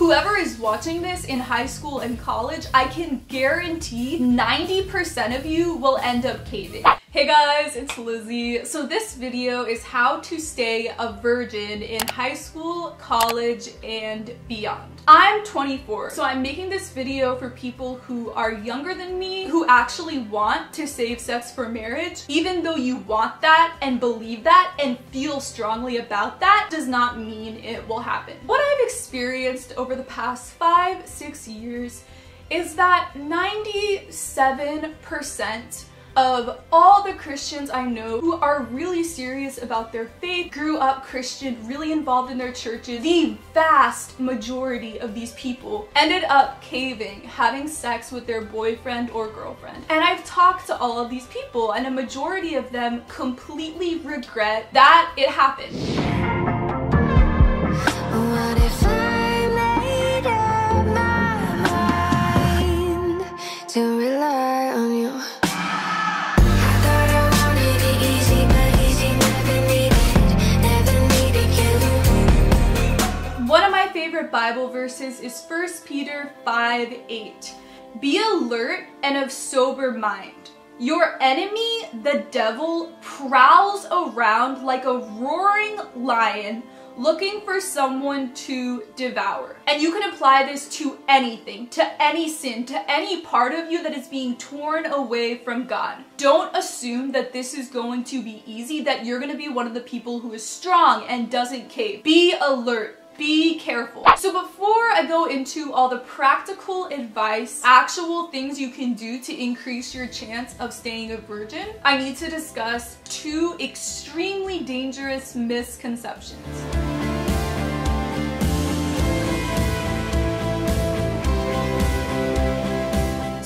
Whoever is watching this in high school and college, I can guarantee 90% of you will end up caving. Hey guys, it's Lizzie. So this video is how to stay a virgin in high school, college, and beyond. I'm 24, so I'm making this video for people who are younger than me, who actually want to save sex for marriage. Even though you want that and believe that and feel strongly about that, does not mean it will happen. What I've experienced over the past 5-6 years is that 97% of all the Christians I know who are really serious about their faith, grew up Christian, really involved in their churches, the vast majority of these people ended up caving, having sex with their boyfriend or girlfriend. And I've talked to all of these people, and a majority of them completely regret that it happened. What if I made up my mind to rely on you? One of my favorite Bible verses is 1 Peter 5:8. Be alert and of sober mind. Your enemy, the devil, prowls around like a roaring lion looking for someone to devour. And you can apply this to anything, to any sin, to any part of you that is being torn away from God. Don't assume that this is going to be easy, that you're going to be one of the people who is strong and doesn't cave. Be alert. Be careful. So before I go into all the practical advice, actual things you can do to increase your chance of staying a virgin, I need to discuss two extremely dangerous misconceptions.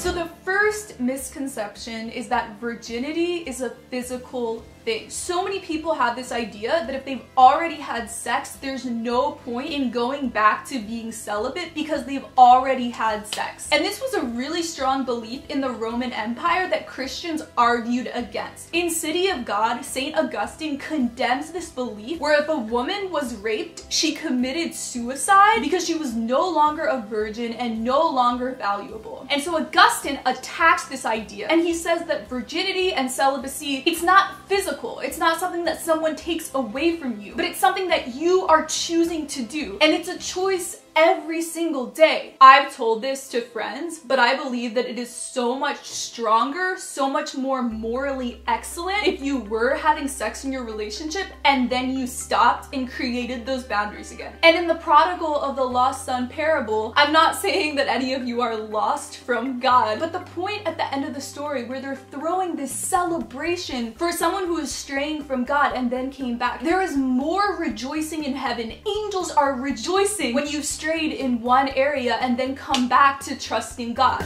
So the first misconception is that virginity is a physical thing. So many people have this idea that if they've already had sex, there's no point in going back to being celibate because they've already had sex. And this was a really strong belief in the Roman Empire that Christians argued against. In City of God, St. Augustine condemns this belief where if a woman was raped, she committed suicide because she was no longer a virgin and no longer valuable. And so Augustine attacks this idea, and he says that virginity and celibacy, it's not physical. It's not something that someone takes away from you, but it's something that you are choosing to do. And it's a choice every single day. I've told this to friends, but I believe that it is so much stronger, so much more morally excellent if you were having sex in your relationship and then you stopped and created those boundaries again. And in the prodigal of the lost son parable, I'm not saying that any of you are lost from God, but the point at the end of the story where they're throwing this celebration for someone who is straying from God and then came back, there is more rejoicing in heaven. Angels are rejoicing when you strayed in one area and then come back to trusting God.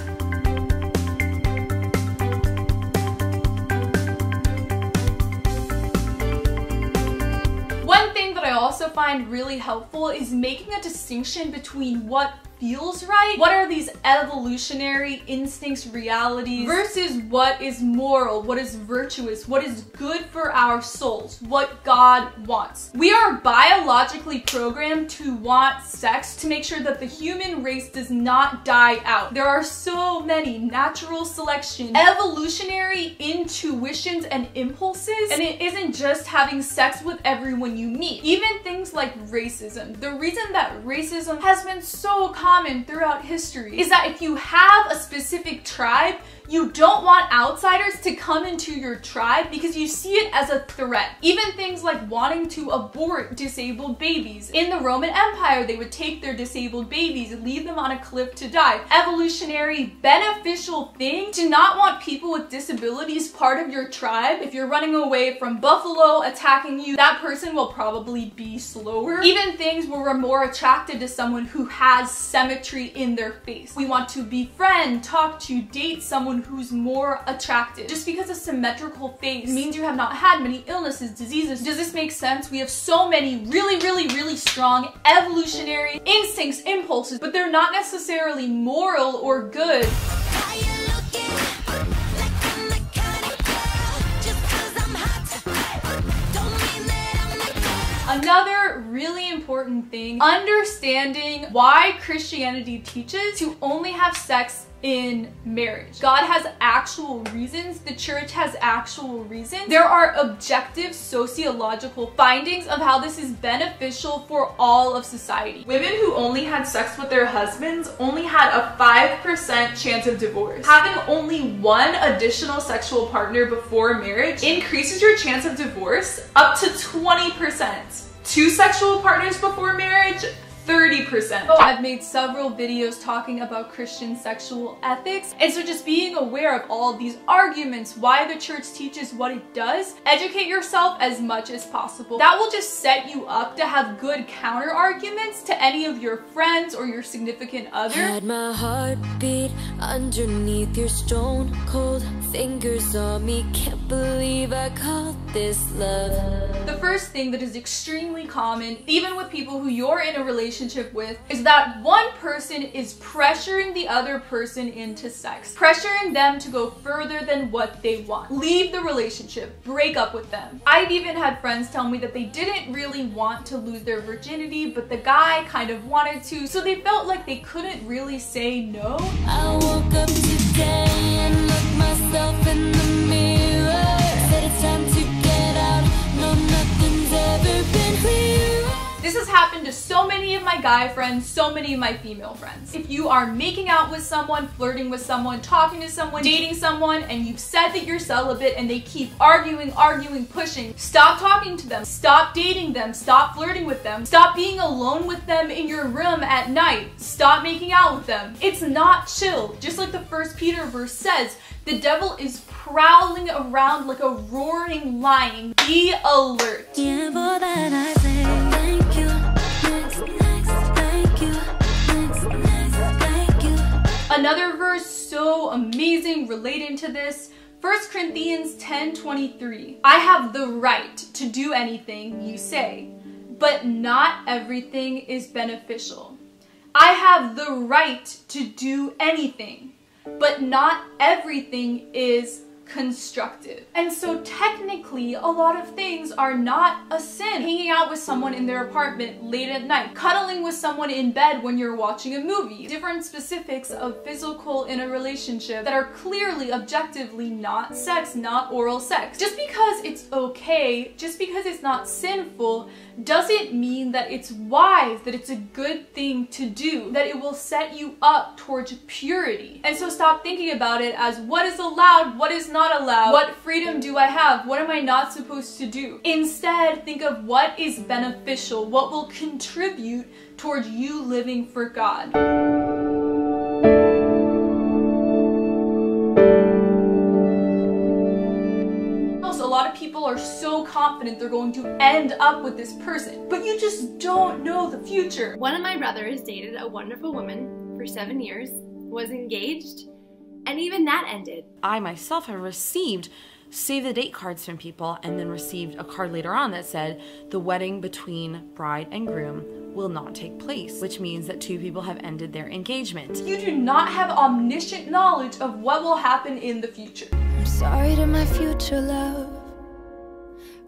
One thing that I also find really helpful is making a distinction between what feels right, what are these evolutionary instincts, realities, versus what is moral, what is virtuous, what is good for our souls, what God wants. We are biologically programmed to want sex to make sure that the human race does not die out. There are so many natural selection, evolutionary intuitions and impulses, and it isn't just having sex with everyone you meet. Even things like racism. The reason that racism has been so common throughout history is that if you have a specific tribe, you don't want outsiders to come into your tribe because you see it as a threat. Even things like wanting to abort disabled babies. In the Roman Empire, they would take their disabled babies and leave them on a cliff to die. Evolutionary, beneficial thing to not want people with disabilities part of your tribe. If you're running away from buffalo attacking you, that person will probably be slower. Even things where we're more attracted to someone who has symmetry in their face. We want to befriend, talk to, date someone who's more attractive. Just because a symmetrical face means you have not had many illnesses, diseases. Does this make sense? We have so many really strong evolutionary instincts, impulses, but they're not necessarily moral or good. Another really important thing, understanding why Christianity teaches to only have sex in marriage. God has actual reasons. The church has actual reasons. There are objective sociological findings of how this is beneficial for all of society. Women who only had sex with their husbands only had a 5% chance of divorce. Having only one additional sexual partner before marriage increases your chance of divorce up to 20%. 2 sexual partners before marriage, 30%. I've made several videos talking about Christian sexual ethics, and so just being aware of all of these arguments, why the church teaches what it does, educate yourself as much as possible. That will just set you up to have good counter arguments to any of your friends or your significant other. Had my heart beat underneath your stone cold fingers on me. Can't believe I called this love. The first thing that is extremely common, even with people who you're in a relationship with, is that one person is pressuring the other person into sex, pressuring them to go further than what they want. Leave the relationship, break up with them. I've even had friends tell me that they didn't really want to lose their virginity, but the guy kind of wanted to, so they felt like they couldn't really say no. I woke up today and looked myself in the mirror. Said it's time to get out. No, nothing's ever been clearer. This has happened to so many of my guy friends, so many of my female friends. If you are making out with someone, flirting with someone, talking to someone, dating someone, and you've said that you're celibate and they keep arguing, pushing, stop talking to them, stop dating them, stop flirting with them, stop being alone with them in your room at night, stop making out with them. It's not chill. Just like the 1 Peter verse says, the devil is prowling around like a roaring lion. Be alert. Yeah, for that I say thank you. Next, thank you. Next, thank you. Another verse so amazing relating to this, 1 Corinthians 10:23. I have the right to do anything you say, but not everything is beneficial. I have the right to do anything, but not everything is constructive. And so technically, a lot of things are not a sin. Hanging out with someone in their apartment late at night, cuddling with someone in bed when you're watching a movie, different specifics of physical in a relationship that are clearly, objectively not sex, not oral sex. Just because it's okay, just because it's not sinful, doesn't mean that it's wise, that it's a good thing to do, that it will set you up towards purity. And so stop thinking about it as what is allowed, what is not allowed, what freedom do I have, what am I not supposed to do? Instead, think of what is beneficial, what will contribute towards you living for God. A lot of people are so confident they're going to end up with this person, but you just don't know the future. One of my brothers dated a wonderful woman for 7 years, was engaged, and even that ended. I myself have received save the date cards from people and then received a card later on that said the wedding between bride and groom will not take place, which means that 2 people have ended their engagement. You do not have omniscient knowledge of what will happen in the future. I'm sorry to my future love,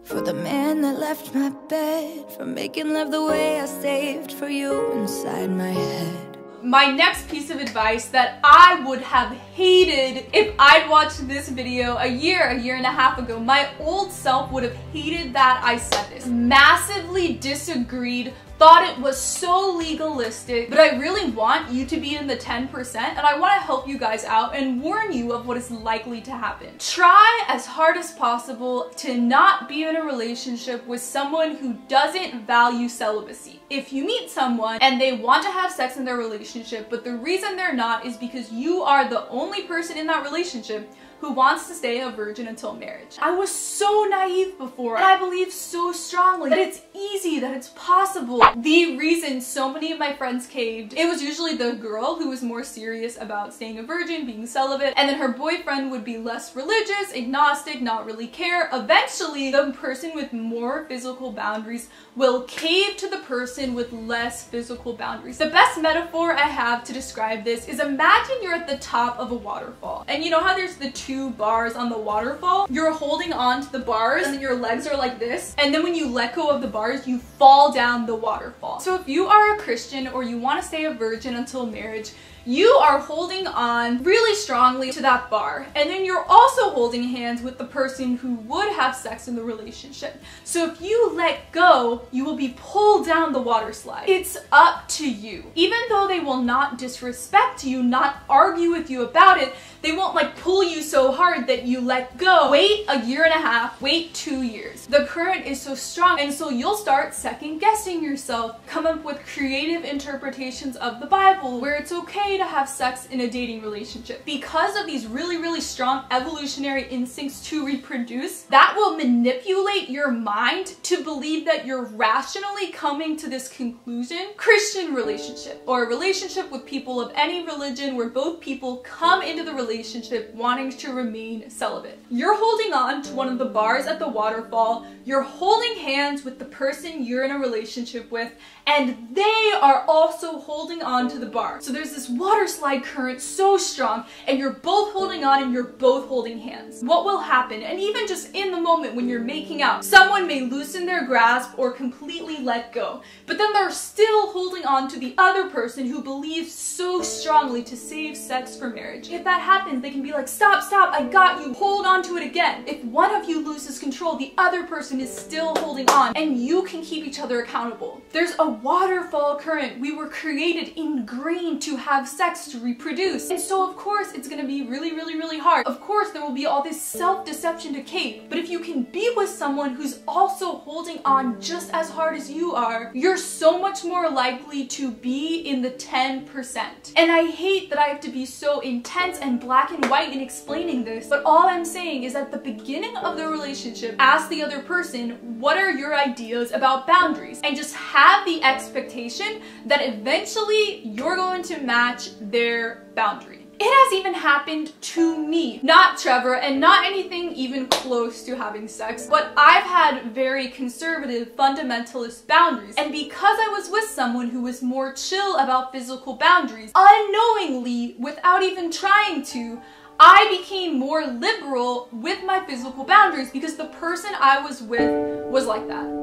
for the man that left my bed, for making love the way I saved for you inside my head. My next piece of advice that I would have hated if I'd watched this video a year and a half ago, my old self would have hated that I said this. Massively disagreed, thought it was so legalistic, but I really want you to be in the 10%, and I want to help you guys out and warn you of what is likely to happen. Try as hard as possible to not be in a relationship with someone who doesn't value celibacy. If you meet someone and they want to have sex in their relationship, but the reason they're not is because you are the only person in that relationship who wants to stay a virgin until marriage. I was so naive before, and I believe so strongly that it's easy, that it's possible. The reason so many of my friends caved, it was usually the girl who was more serious about staying a virgin, being celibate, and then her boyfriend would be less religious, agnostic, not really care. Eventually, the person with more physical boundaries will cave to the person with less physical boundaries. The best metaphor I have to describe this is, imagine you're at the top of a waterfall, and you know how there's the two bars on the waterfall, you're holding on to the bars and then your legs are like this. And then when you let go of the bars, you fall down the waterfall. So if you are a Christian or you want to stay a virgin until marriage, you are holding on really strongly to that bar. And then you're also holding hands with the person who would have sex in the relationship. So if you let go, you will be pulled down the water slide. It's up to you. Even though they will not disrespect you, not argue with you about it, they won't like pull you so hard that you let go. Wait a year and a half, wait 2 years. The current is so strong, and so you'll start second guessing yourself, come up with creative interpretations of the Bible where it's okay to have sex in a dating relationship. Because of these really, really strong evolutionary instincts to reproduce, that will manipulate your mind to believe that you're rationally coming to this conclusion. Christian relationship, or a relationship with people of any religion where both people come into the relationship wanting to remain celibate. You're holding on to one of the bars at the waterfall, you're holding hands with the person you're in a relationship with, and they are also holding on to the bar. So there's this water slide current so strong, and you're both holding on and you're both holding hands. What will happen? And even just in the moment when you're making out, someone may loosen their grasp or completely let go, but then they're still holding on to the other person who believes so strongly to save sex for marriage. If that happens, they can be like, stop, stop, I got you, hold on to it again. If one of you loses control, the other person is still holding on, and you can keep each other accountable. There's a waterfall current. We were created, ingrained to have sex, to reproduce. And so of course it's gonna be really, really, really hard. Of course there will be all this self-deception to cave, but if you can be with someone who's also holding on just as hard as you are, you're so much more likely to be in the 10%. And I hate that I have to be so intense and black and white in explaining this, but all I'm saying is at the beginning of the relationship, ask the other person, what are your ideas about boundaries? And just have the expectation that eventually you're going to match their boundary. It has even happened to me, not Trevor, and not anything even close to having sex, but I've had very conservative fundamentalist boundaries, and because I was with someone who was more chill about physical boundaries, unknowingly, without even trying to, I became more liberal with my physical boundaries because the person I was with was like that.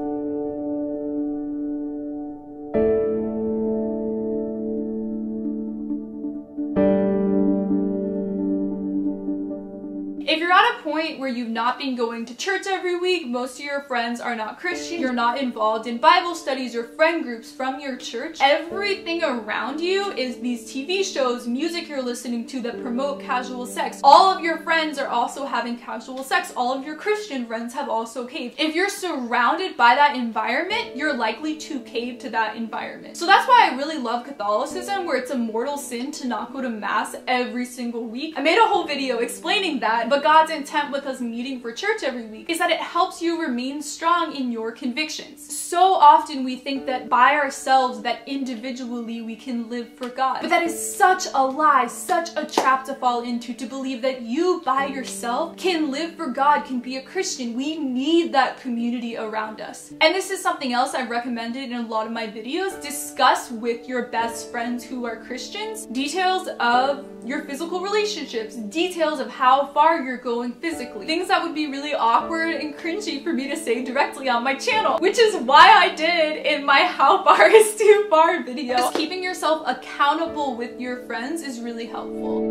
If you're at a point where you've not been going to church every week, most of your friends are not Christian, you're not involved in Bible studies or friend groups from your church, everything around you is these TV shows, music you're listening to that promote casual sex. All of your friends are also having casual sex. All of your Christian friends have also caved. If you're surrounded by that environment, you're likely to cave to that environment. So that's why I really love Catholicism, where it's a mortal sin to not go to Mass every single week. I made a whole video explaining that, but God's intent with us meeting for church every week is that it helps you remain strong in your convictions. So often we think that by ourselves, that individually we can live for God. But that is such a lie, such a trap to fall into, to believe that you by yourself can live for God, can be a Christian. We need that community around us. And this is something else I've recommended in a lot of my videos. Discuss with your best friends who are Christians details of your physical relationships, details of how far you're going physically. Things that would be really awkward and cringy for me to say directly on my channel, which is why I did in my how far is too far video. Just keeping yourself accountable with your friends is really helpful.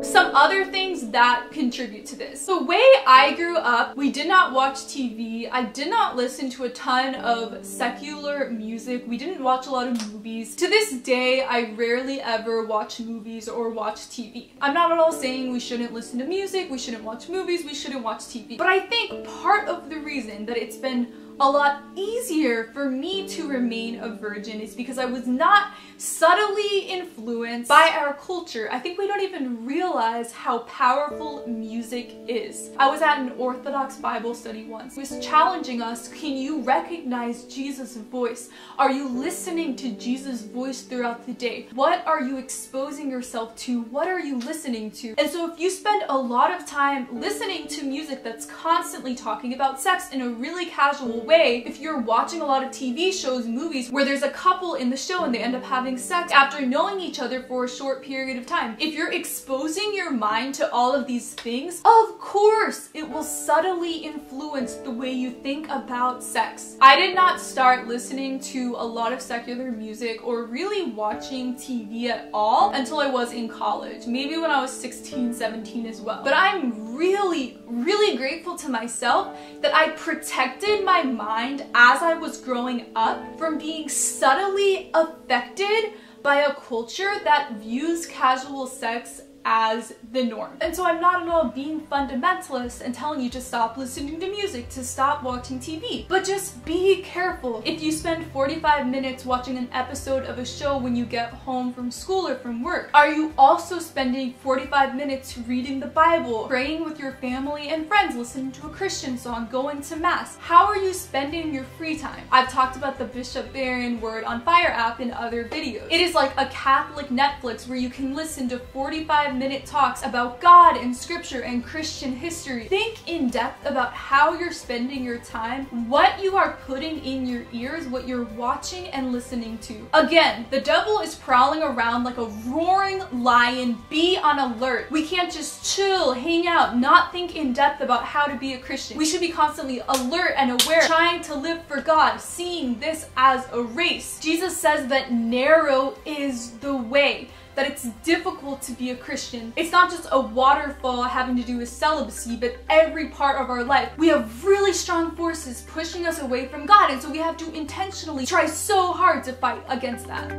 Some other things that contribute to this. The way I grew up, we did not watch TV. I did not listen to a ton of secular music. We didn't watch a lot of movies. To this day, I rarely ever watch movies or watch TV. I'm not at all saying we shouldn't listen to music, we shouldn't watch movies, we shouldn't watch TV. But I think part of the reason that it's been a lot easier for me to remain a virgin is because I was not subtly influenced by our culture. I think we don't even realize how powerful music is. I was at an Orthodox Bible study once. It was challenging us, can you recognize Jesus' voice? Are you listening to Jesus' voice throughout the day? What are you exposing yourself to? What are you listening to? And so if you spend a lot of time listening to music that's constantly talking about sex in a really casual way if you're watching a lot of TV shows, movies, where there's a couple in the show and they end up having sex after knowing each other for a short period of time. If you're exposing your mind to all of these things, of course it will subtly influence the way you think about sex. I did not start listening to a lot of secular music or really watching TV at all until I was in college, maybe when I was 16, 17 as well. But I'm really grateful to myself that I protected my mind as I was growing up from being subtly affected by a culture that views casual sex as the norm. And so I'm not at all being fundamentalist and telling you to stop listening to music, to stop watching TV, but just be careful. If you spend 45 minutes watching an episode of a show when you get home from school or from work, are you also spending 45 minutes reading the Bible, praying with your family and friends, listening to a Christian song, going to mass? How are you spending your free time? I've talked about the Bishop Barron Word on Fire app in other videos. It is like a Catholic Netflix where you can listen to 45-minute talks about God and scripture and Christian history. Think in depth about how you're spending your time, what you are putting in your ears, what you're watching and listening to. Again, the devil is prowling around like a roaring lion. Be on alert. We can't just chill, hang out, not think in depth about how to be a Christian. We should be constantly alert and aware, trying to live for God, seeing this as a race. Jesus says that narrow is the way, that it's difficult to be a Christian. It's not just a waterfall having to do with celibacy, but every part of our life. We have really strong forces pushing us away from God, and so we have to intentionally try so hard to fight against that.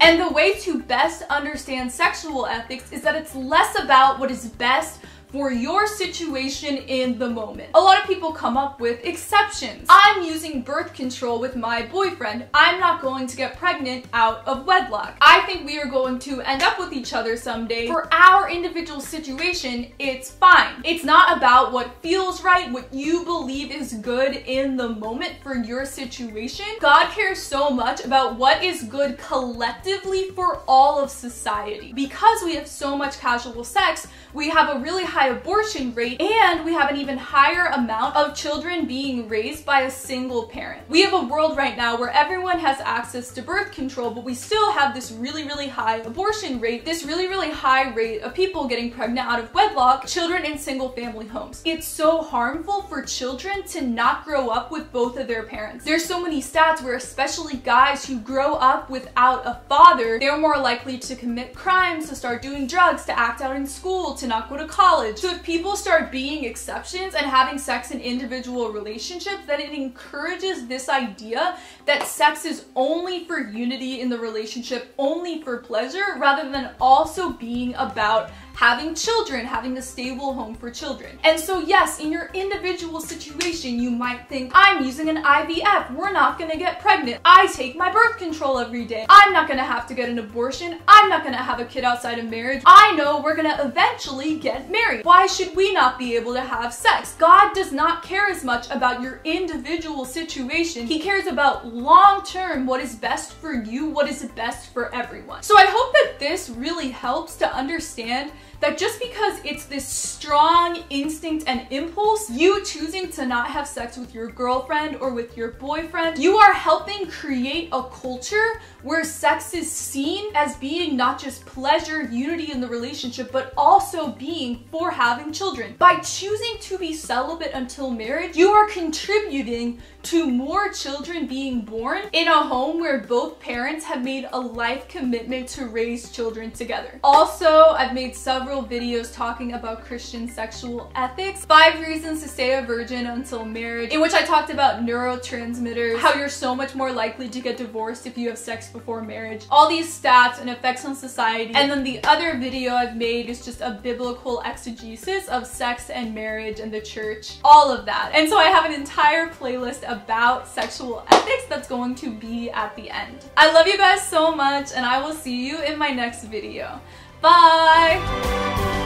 And the way to best understand sexual ethics is that it's less about what is best for your situation in the moment. A lot of people come up with exceptions. I'm using birth control with my boyfriend. I'm not going to get pregnant out of wedlock. I think we are going to end up with each other someday. For our individual situation, it's fine. It's not about what feels right, what you believe is good in the moment for your situation. God cares so much about what is good collectively for all of society. Because we have so much casual sex, we have a really high abortion rate, and we have an even higher amount of children being raised by a single parent. We have a world right now where everyone has access to birth control, but we still have this really high abortion rate, this really high rate of people getting pregnant out of wedlock, children in single family homes. It's so harmful for children to not grow up with both of their parents. There's so many stats where especially guys who grow up without a father, they're more likely to commit crimes, to start doing drugs, to act out in school, to not go to college. So if people start being exceptions and having sex in individual relationships, then it encourages this idea that sex is only for unity in the relationship, only for pleasure, rather than also being about having children, having a stable home for children. And so yes, in your individual situation, you might think, I'm using an IVF, we're not gonna get pregnant. I take my birth control every day. I'm not gonna have to get an abortion. I'm not gonna have a kid outside of marriage. I know we're gonna eventually get married. Why should we not be able to have sex? God does not care as much about your individual situation. He cares about long-term, what is best for you, what is best for everyone. So I hope that this really helps to understand that just because it's this strong instinct and impulse, you choosing to not have sex with your girlfriend or with your boyfriend, you are helping create a culture where sex is seen as being not just pleasure, unity in the relationship, but also being for having children. By choosing to be celibate until marriage, you are contributing to more children being born in a home where both parents have made a life commitment to raise children together. Also, I've made several videos talking about Christian sexual ethics, 5 reasons to stay a virgin until marriage, in which I talked about neurotransmitters, how you're so much more likely to get divorced if you have sex before marriage, all these stats and effects on society. And then the other video I've made is just a biblical exegesis of sex and marriage and the church, all of that. And so I have an entire playlist about sexual ethics that's going to be at the end. I love you guys so much, and I will see you in my next video. Bye!